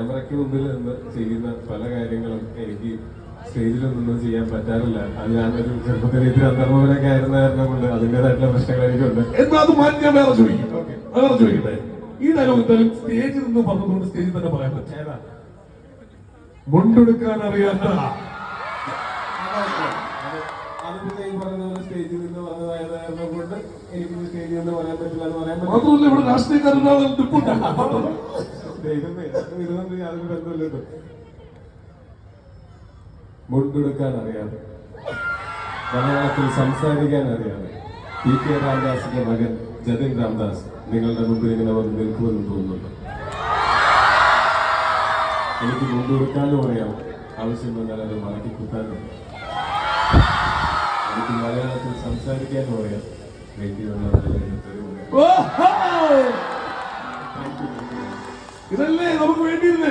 ക്യാമറയ്ക്ക് മുമ്പിൽ നിന്ന് ചെയ്യുന്ന പല കാര്യങ്ങളും എനിക്ക് സ്റ്റേജിലൊന്നും ചെയ്യാൻ പറ്റാറില്ല. അത് ഞാനൊരു ചെറുപ്പത്തിൽ ഇത്തിരി അന്തർമുഖനൊക്കെ ആയിരുന്ന കാരണം കൊണ്ട് അതിൻ്റെതായിട്ടുള്ള പ്രശ്നങ്ങൾ എനിക്കുണ്ട്. എന്നാ അത് മാറ്റി ഞാൻ വേറെ ചോദിക്കും. വേറെ ചോദിക്കട്ടെ, ഈ ഡയലോഗ് എന്തായാലും സ്റ്റേജിൽ നിന്ന് പറഞ്ഞതുകൊണ്ട് സ്റ്റേജിൽ തന്നെ പറയാൻ പറ്റും. മുണ്ടെടുക്കാൻ അറിയാത്ത അതിപ്പോ ഈ പറഞ്ഞ പോലെ സ്റ്റേജിൽ നിന്ന് പറഞ്ഞതായത് കാരണം കൊണ്ട് എനിക്ക് സ്റ്റേജിൽ നിന്ന് പറയാൻ പറ്റില്ല എന്ന് പറയാൻ മാത്രമല്ല ഇവിടെ രാഷ്ട്രീയക്കാരനാണ് ഇതൊന്നും യാതൊരു ബന്ധമില്ലല്ലോ. മുണ്ടെടുക്കാൻ അറിയാതെ, മലയാളത്തിൽ സംസാരിക്കാൻ അറിയാതെ PK രാംദാസിന്റെ മകൻ ജതിൻ രാംദാസ് നിങ്ങളുടെ മുമ്പിൽ ഇങ്ങനെ വന്ന് നിൽക്കുമെന്ന് തോന്നുന്നുണ്ട്. എനിക്ക് മുണ്ടെടുക്കാനും അറിയാം, ആവശ്യം വന്നാൽ അത് മടക്കി കുത്താനും. എനിക്ക് മലയാളത്തിൽ സംസാരിക്കാനും അറിയാം, ഇതല്ലേ നമുക്ക് വേണ്ടിയിരുന്നേ.